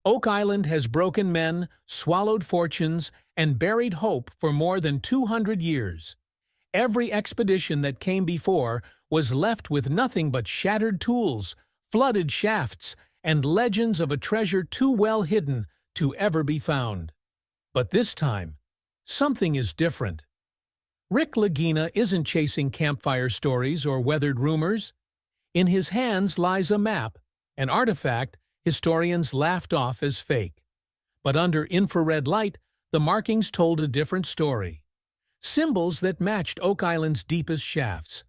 Oak Island has broken men, swallowed fortunes, and buried hope for more than 200 years. Every expedition that came before was left with nothing but shattered tools, flooded shafts, and legends of a treasure too well hidden to ever be found. But this time, something is different. Rick Lagina isn't chasing campfire stories or weathered rumors. In his hands lies a map, an artifact historians laughed off as fake. But under infrared light, the markings told a different story. Symbols that matched Oak Island's deepest shafts.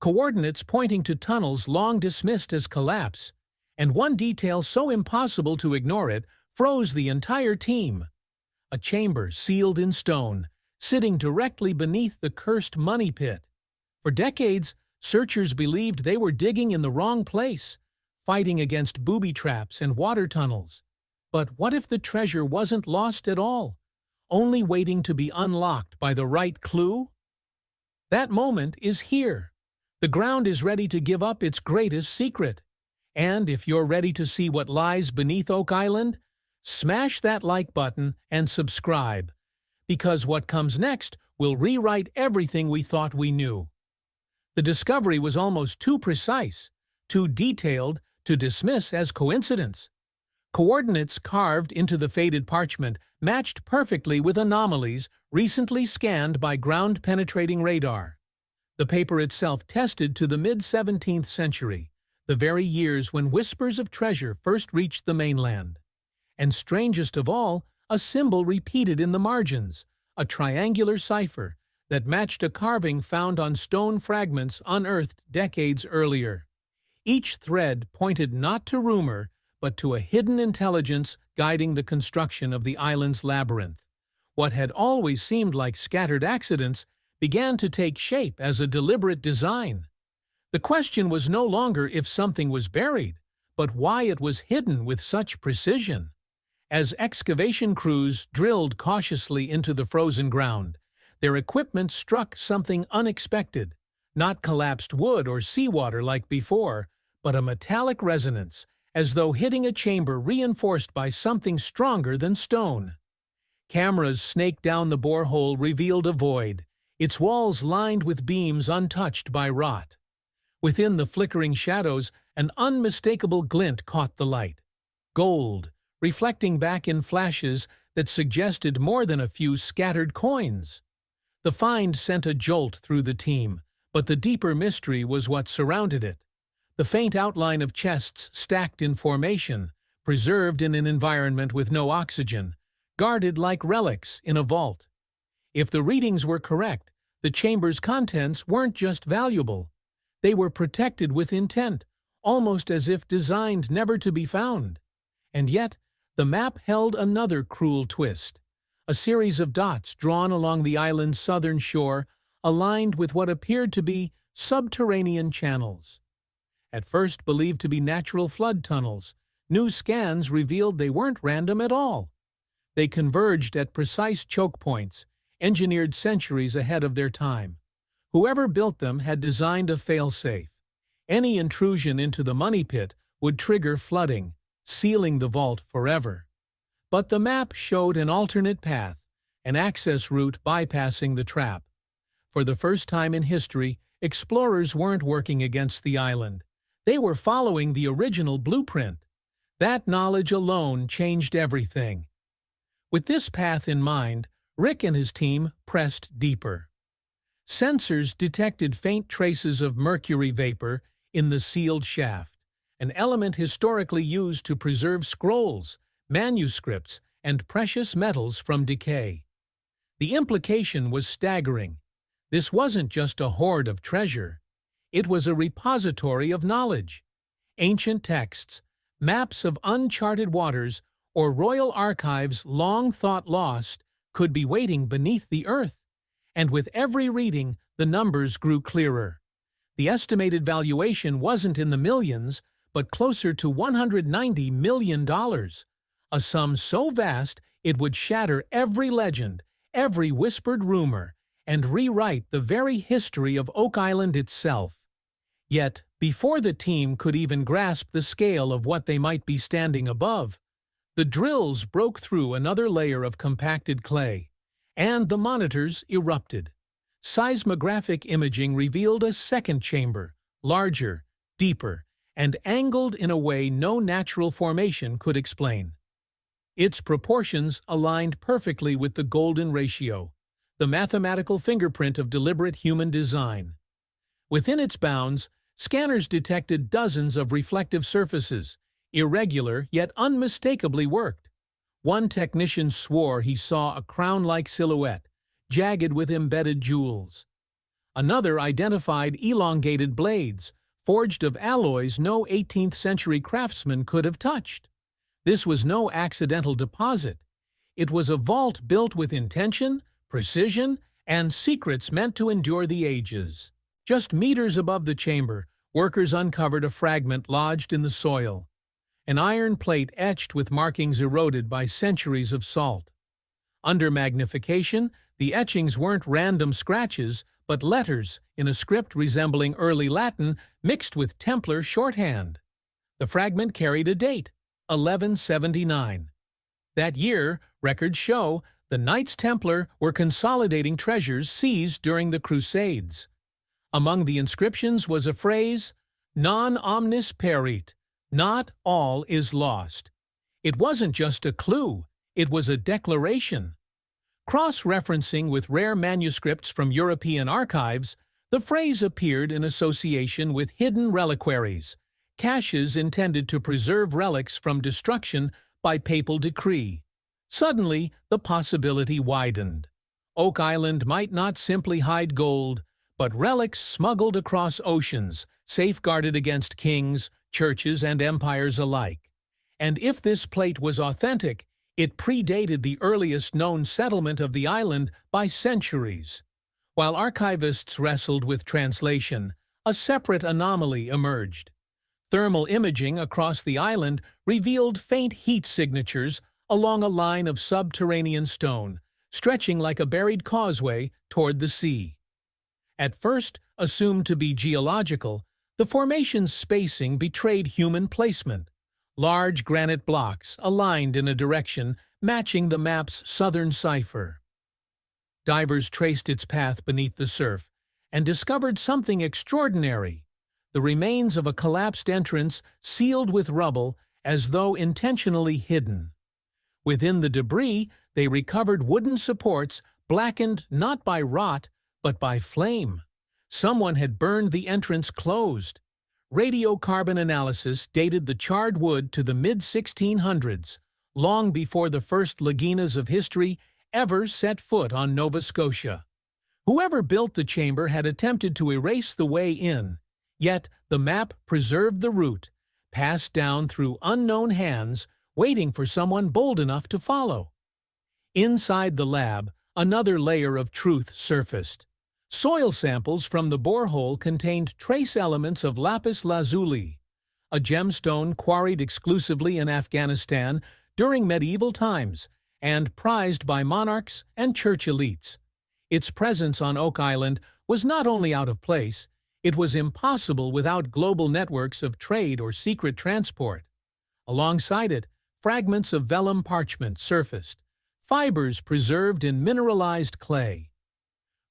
Coordinates pointing to tunnels long dismissed as collapse. And one detail so impossible to ignore it froze the entire team. A chamber sealed in stone, sitting directly beneath the cursed money pit. For decades, searchers believed they were digging in the wrong place, fighting against booby traps and water tunnels. But what if the treasure wasn't lost at all, only waiting to be unlocked by the right clue? That moment is here. The ground is ready to give up its greatest secret. And if you're ready to see what lies beneath Oak Island, smash that like button and subscribe, because what comes next will rewrite everything we thought we knew. The discovery was almost too precise, too detailed to dismiss as coincidence. Coordinates carved into the faded parchment matched perfectly with anomalies recently scanned by ground-penetrating radar. The paper itself tested to the mid-17th century, the very years when whispers of treasure first reached the mainland. And strangest of all, a symbol repeated in the margins, a triangular cipher that matched a carving found on stone fragments unearthed decades earlier. Each thread pointed not to rumor, but to a hidden intelligence guiding the construction of the island's labyrinth. What had always seemed like scattered accidents began to take shape as a deliberate design. The question was no longer if something was buried, but why it was hidden with such precision. As excavation crews drilled cautiously into the frozen ground, their equipment struck something unexpected, not collapsed wood or seawater like before, but a metallic resonance, as though hitting a chamber reinforced by something stronger than stone. Cameras snaked down the borehole revealed a void, its walls lined with beams untouched by rot. Within the flickering shadows, an unmistakable glint caught the light. Gold, reflecting back in flashes that suggested more than a few scattered coins. The find sent a jolt through the team, but the deeper mystery was what surrounded it. The faint outline of chests stacked in formation, preserved in an environment with no oxygen, guarded like relics in a vault. If the readings were correct, the chamber's contents weren't just valuable. They were protected with intent, almost as if designed never to be found. And yet, the map held another cruel twist. A series of dots drawn along the island's southern shore, aligned with what appeared to be subterranean channels. At first believed to be natural flood tunnels, new scans revealed they weren't random at all. They converged at precise choke points, engineered centuries ahead of their time. Whoever built them had designed a fail-safe. Any intrusion into the money pit would trigger flooding, sealing the vault forever. But the map showed an alternate path, an access route bypassing the trap. For the first time in history, explorers weren't working against the island. They were following the original blueprint. That knowledge alone changed everything. With this path in mind, Rick and his team pressed deeper. Sensors detected faint traces of mercury vapor in the sealed shaft, an element historically used to preserve scrolls, manuscripts, and precious metals from decay. The implication was staggering. This wasn't just a hoard of treasure. It was a repository of knowledge. Ancient texts, maps of uncharted waters, or royal archives long thought lost could be waiting beneath the earth. And with every reading, the numbers grew clearer. The estimated valuation wasn't in the millions, but closer to $190 million, a sum so vast it would shatter every legend, every whispered rumor, and rewrite the very history of Oak Island itself. Yet, before the team could even grasp the scale of what they might be standing above, The drills broke through another layer of compacted clay, and the monitors erupted. Seismographic imaging revealed a second chamber, larger, deeper, and angled in a way no natural formation could explain. Its proportions aligned perfectly with the golden ratio, the mathematical fingerprint of deliberate human design. Within its bounds, scanners detected dozens of reflective surfaces, irregular yet unmistakably worked. One technician swore he saw a crown-like silhouette, jagged with embedded jewels. Another identified elongated blades, forged of alloys no 18th-century craftsman could have touched. This was no accidental deposit. It was a vault built with intention, precision, and secrets meant to endure the ages. Just meters above the chamber, workers uncovered a fragment lodged in the soil, an iron plate etched with markings eroded by centuries of salt. Under magnification, the etchings weren't random scratches, but letters in a script resembling early Latin mixed with Templar shorthand. The fragment carried a date, 1179. That year, records show, the Knights Templar were consolidating treasures seized during the Crusades. Among the inscriptions was a phrase, "Non omnis perit," not all is lost. It wasn't just a clue, it was a declaration. Cross-referencing with rare manuscripts from European archives, the phrase appeared in association with hidden reliquaries, caches intended to preserve relics from destruction by papal decree. Suddenly, the possibility widened. Oak Island might not simply hide gold, but relics smuggled across oceans, safeguarded against kings, churches, and empires alike. And if this plate was authentic, it predated the earliest known settlement of the island by centuries. While archivists wrestled with translation, a separate anomaly emerged. Thermal imaging across the island revealed faint heat signatures along a line of subterranean stone, stretching like a buried causeway toward the sea. At first assumed to be geological, the formation's spacing betrayed human placement. Large granite blocks aligned in a direction matching the map's southern cipher. Divers traced its path beneath the surf and discovered something extraordinary: the remains of a collapsed entrance sealed with rubble as though intentionally hidden. Within the debris, they recovered wooden supports blackened not by rot but by flame. Someone had burned the entrance closed. Radiocarbon analysis dated the charred wood to the mid-1600s, long before the first Laginas of history ever set foot on Nova Scotia. Whoever built the chamber had attempted to erase the way in, yet the map preserved the route, passed down through unknown hands, waiting for someone bold enough to follow. Inside the lab, another layer of truth surfaced. Soil samples from the borehole contained trace elements of lapis lazuli, a gemstone quarried exclusively in Afghanistan during medieval times and prized by monarchs and church elites. Its presence on Oak Island was not only out of place, it was impossible without global networks of trade or secret transport. Alongside it, fragments of vellum parchment surfaced, fibers preserved in mineralized clay.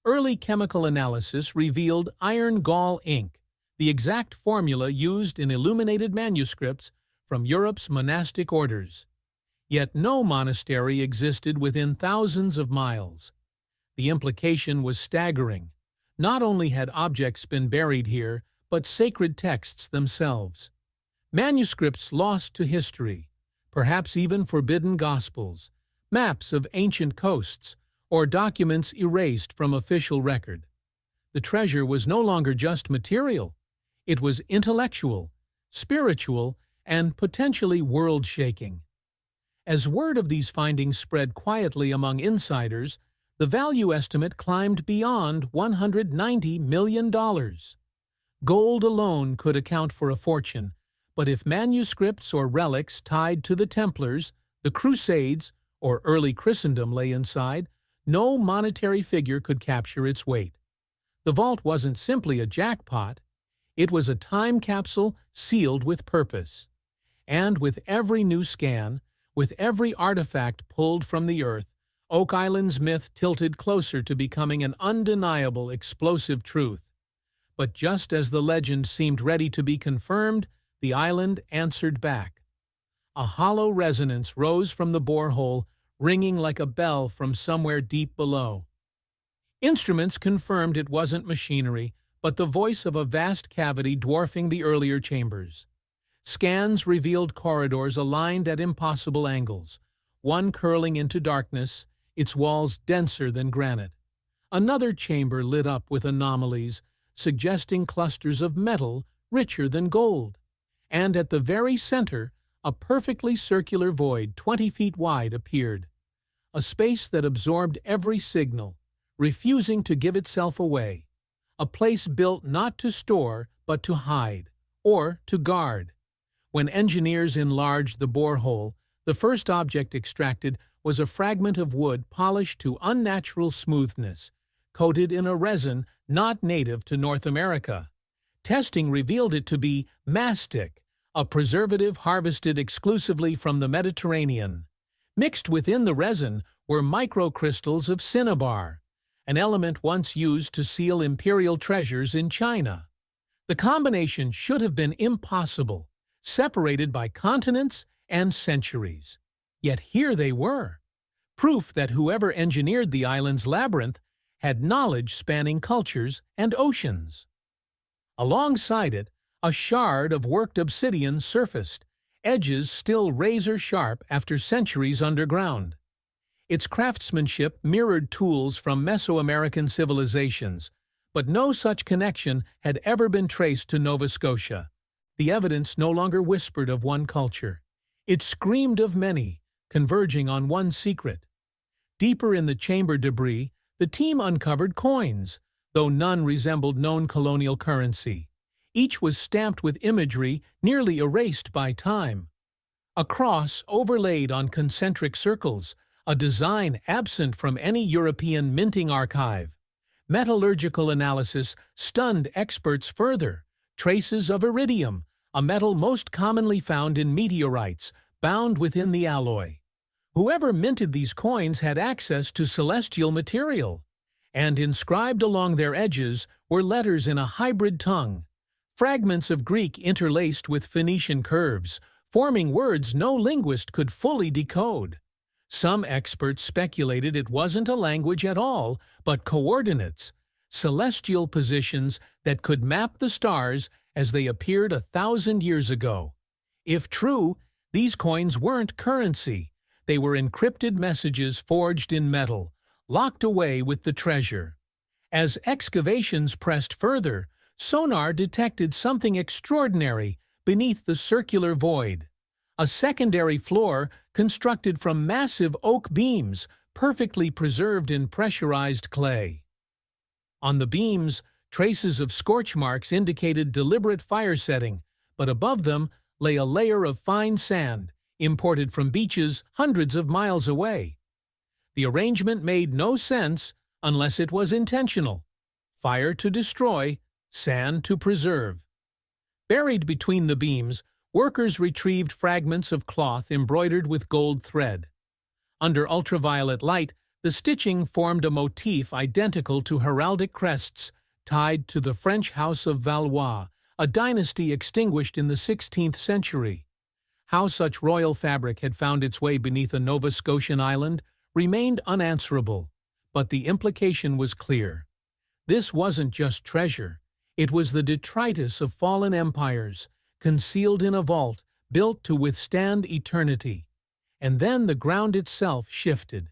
Early chemical analysis revealed iron gall ink, the exact formula used in illuminated manuscripts from Europe's monastic orders. Yet no monastery existed within thousands of miles. The implication was staggering. Not only had objects been buried here, but sacred texts themselves. Manuscripts lost to history, perhaps even forbidden gospels, maps of ancient coasts, or documents erased from official record. The treasure was no longer just material. It was intellectual, spiritual, and potentially world-shaking. As word of these findings spread quietly among insiders, the value estimate climbed beyond $190 million. Gold alone could account for a fortune, but if manuscripts or relics tied to the Templars, the Crusades, or early Christendom lay inside, no monetary figure could capture its weight. The vault wasn't simply a jackpot, it was a time capsule sealed with purpose. And with every new scan, With every artifact pulled from the earth, Oak Island's myth tilted closer to becoming an undeniable explosive truth. But just as the legend seemed ready to be confirmed, the island answered back. A hollow resonance rose from the borehole, ringing like a bell from somewhere deep below. Instruments confirmed it wasn't machinery, but the voice of a vast cavity dwarfing the earlier chambers. Scans revealed corridors aligned at impossible angles, one curling into darkness, its walls denser than granite. Another chamber lit up with anomalies, suggesting clusters of metal richer than gold. And at the very center, a perfectly circular void 20 feet wide appeared, a space that absorbed every signal, refusing to give itself away, a place built not to store but to hide, or to guard. When engineers enlarged the borehole, the first object extracted was a fragment of wood polished to unnatural smoothness, coated in a resin not native to North America. Testing revealed it to be mastic, a preservative harvested exclusively from the Mediterranean. Mixed within the resin were microcrystals of cinnabar, an element once used to seal imperial treasures in China. The combination should have been impossible, separated by continents and centuries. Yet here they were, proof that whoever engineered the island's labyrinth had knowledge spanning cultures and oceans. Alongside it, a shard of worked obsidian surfaced, edges still razor-sharp after centuries underground. Its craftsmanship mirrored tools from Mesoamerican civilizations, but no such connection had ever been traced to Nova Scotia. The evidence no longer whispered of one culture. It screamed of many, converging on one secret. Deeper in the chamber debris, the team uncovered coins, though none resembled known colonial currency. Each was stamped with imagery nearly erased by time. A cross overlaid on concentric circles, a design absent from any European minting archive. Metallurgical analysis stunned experts further. Traces of iridium, a metal most commonly found in meteorites, bound within the alloy. Whoever minted these coins had access to celestial material, and inscribed along their edges were letters in a hybrid tongue, fragments of Greek interlaced with Phoenician curves, forming words no linguist could fully decode. Some experts speculated it wasn't a language at all, but coordinates, celestial positions that could map the stars as they appeared 1,000 years ago. If true, these coins weren't currency. They were encrypted messages forged in metal, locked away with the treasure. As excavations pressed further, sonar detected something extraordinary beneath the circular void. A secondary floor constructed from massive oak beams, perfectly preserved in pressurized clay. On the beams, traces of scorch marks indicated deliberate fire setting, but above them lay a layer of fine sand, imported from beaches hundreds of miles away. The arrangement made no sense unless it was intentional. Fire to destroy, sand to preserve. Buried between the beams, workers retrieved fragments of cloth embroidered with gold thread. Under ultraviolet light, the stitching formed a motif identical to heraldic crests tied to the French House of Valois, a dynasty extinguished in the 16th century. How such royal fabric had found its way beneath a Nova Scotian island remained unanswerable, but the implication was clear. This wasn't just treasure. It was the detritus of fallen empires, concealed in a vault built to withstand eternity. And then the ground itself shifted.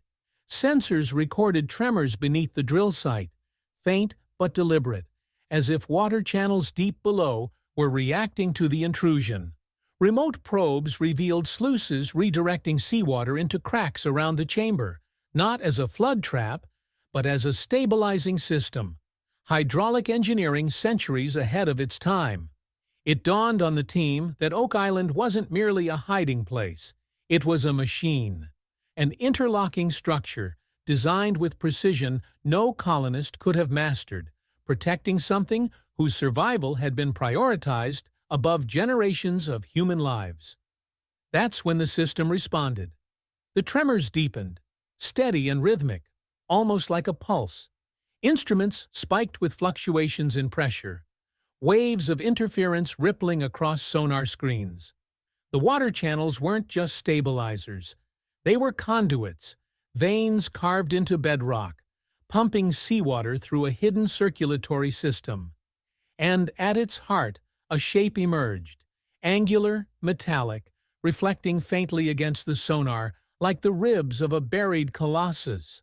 Sensors recorded tremors beneath the drill site, faint but deliberate, as if water channels deep below were reacting to the intrusion. Remote probes revealed sluices redirecting seawater into cracks around the chamber, not as a flood trap, but as a stabilizing system. Hydraulic engineering centuries ahead of its time. It dawned on the team that Oak Island wasn't merely a hiding place. It was a machine, an interlocking structure designed with precision no colonist could have mastered, protecting something whose survival had been prioritized above generations of human lives. That's when the system responded. The tremors deepened, steady and rhythmic, almost like a pulse. Instruments spiked with fluctuations in pressure, waves of interference rippling across sonar screens. The water channels weren't just stabilizers. They were conduits, veins carved into bedrock, pumping seawater through a hidden circulatory system. And at its heart, a shape emerged, angular, metallic, reflecting faintly against the sonar like the ribs of a buried colossus.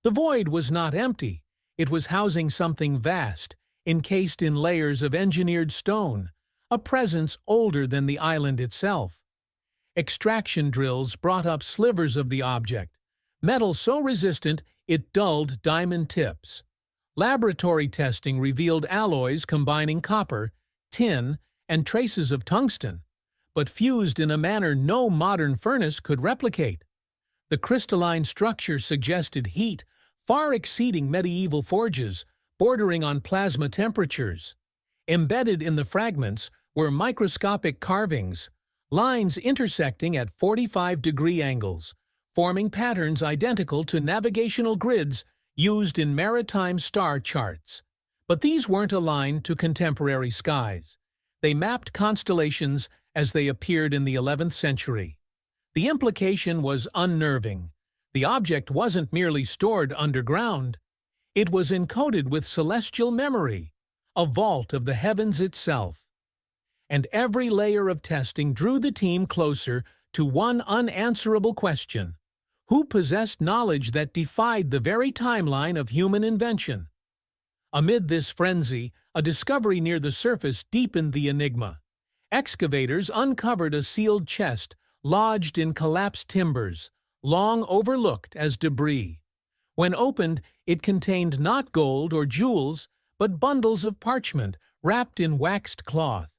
The void was not empty. It was housing something vast, encased in layers of engineered stone, a presence older than the island itself. Extraction drills brought up slivers of the object, metal so resistant it dulled diamond tips. Laboratory testing revealed alloys combining copper, tin, and traces of tungsten, but fused in a manner no modern furnace could replicate. The crystalline structure suggested heat far exceeding medieval forges, bordering on plasma temperatures. Embedded in the fragments were microscopic carvings, lines intersecting at 45-degree angles, forming patterns identical to navigational grids used in maritime star charts. But these weren't aligned to contemporary skies. They mapped constellations as they appeared in the 11th century. The implication was unnerving. The object wasn't merely stored underground. It was encoded with celestial memory, a vault of the heavens itself. And every layer of testing drew the team closer to one unanswerable question: who possessed knowledge that defied the very timeline of human invention? Amid this frenzy, a discovery near the surface deepened the enigma. Excavators uncovered a sealed chest lodged in collapsed timbers, long overlooked as debris. When opened, it contained not gold or jewels, but bundles of parchment wrapped in waxed cloth.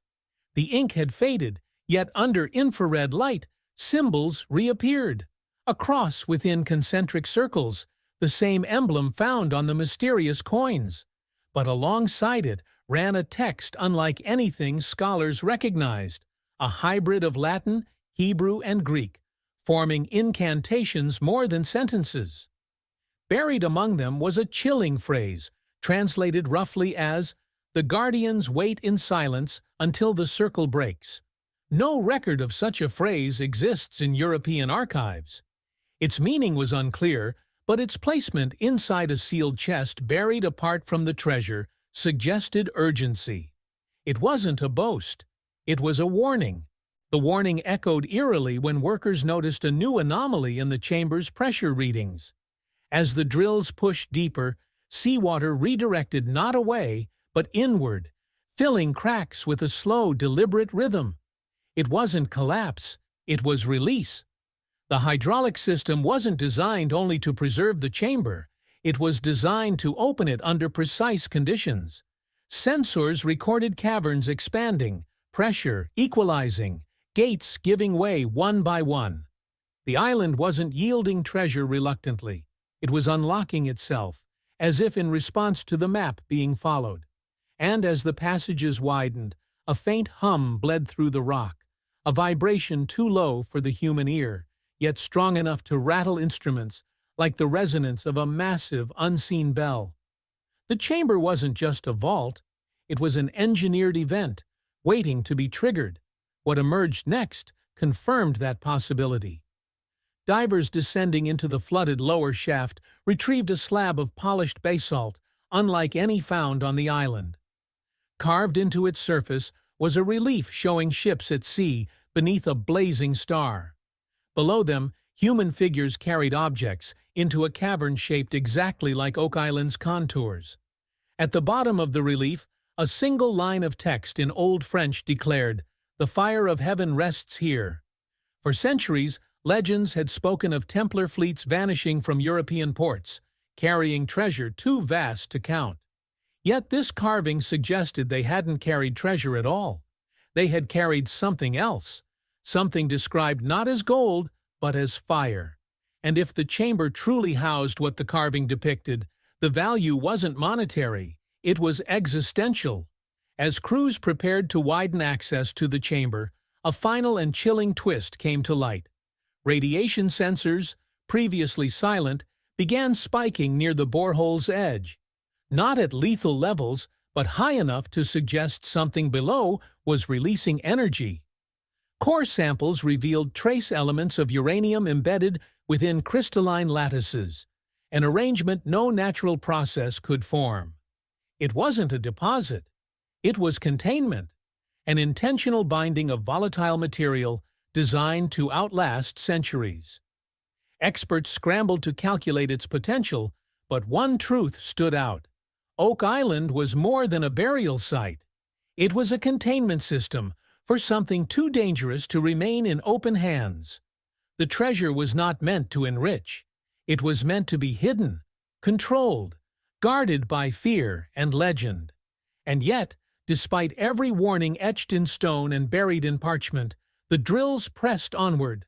The ink had faded, yet under infrared light, symbols reappeared. A cross within concentric circles, the same emblem found on the mysterious coins. But alongside it ran a text unlike anything scholars recognized, a hybrid of Latin, Hebrew, and Greek, forming incantations more than sentences. Buried among them was a chilling phrase, translated roughly as, "The guardians wait in silence until the circle breaks." No record of such a phrase exists in European archives. Its meaning was unclear, but its placement inside a sealed chest buried apart from the treasure suggested urgency. It wasn't a boast. It was a warning. The warning echoed eerily when workers noticed a new anomaly in the chamber's pressure readings. As the drills pushed deeper, seawater redirected not away, but inward, filling cracks with a slow, deliberate rhythm. It wasn't collapse, it was release. The hydraulic system wasn't designed only to preserve the chamber, it was designed to open it under precise conditions. Sensors recorded caverns expanding, pressure equalizing, gates giving way one by one. The island wasn't yielding treasure reluctantly. It was unlocking itself, as if in response to the map being followed. And as the passages widened, a faint hum bled through the rock, a vibration too low for the human ear, yet strong enough to rattle instruments like the resonance of a massive, unseen bell. The chamber wasn't just a vault. It was an engineered event, waiting to be triggered. What emerged next confirmed that possibility. Divers descending into the flooded lower shaft retrieved a slab of polished basalt, unlike any found on the island. Carved into its surface was a relief showing ships at sea beneath a blazing star. Below them, human figures carried objects into a cavern shaped exactly like Oak Island's contours. At the bottom of the relief, a single line of text in Old French declared, "The fire of heaven rests here." For centuries, legends had spoken of Templar fleets vanishing from European ports, carrying treasure too vast to count. Yet this carving suggested they hadn't carried treasure at all. They had carried something else, something described not as gold, but as fire. And if the chamber truly housed what the carving depicted, the value wasn't monetary, it was existential. As crews prepared to widen access to the chamber, a final and chilling twist came to light. Radiation sensors, previously silent, began spiking near the borehole's edge. Not at lethal levels, but high enough to suggest something below was releasing energy. Core samples revealed trace elements of uranium embedded within crystalline lattices, an arrangement no natural process could form. It wasn't a deposit. It was containment, an intentional binding of volatile material designed to outlast centuries. Experts scrambled to calculate its potential, but one truth stood out. Oak Island was more than a burial site. It was a containment system for something too dangerous to remain in open hands. The treasure was not meant to enrich. It was meant to be hidden, controlled, guarded by fear and legend. And yet, despite every warning etched in stone and buried in parchment, the drills pressed onward.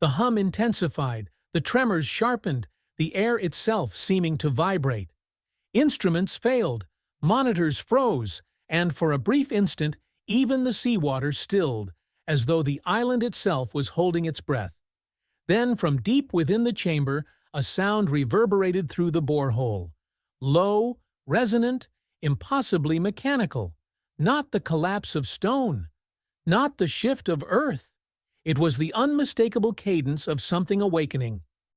The hum intensified, the tremors sharpened, the air itself seeming to vibrate. Instruments failed, monitors froze, and for a brief instant, even the seawater stilled, as though the island itself was holding its breath. Then, from deep within the chamber, a sound reverberated through the borehole. Low, resonant, impossibly mechanical. Not the collapse of stone. Not the shift of earth. It was the unmistakable cadence of something awakening.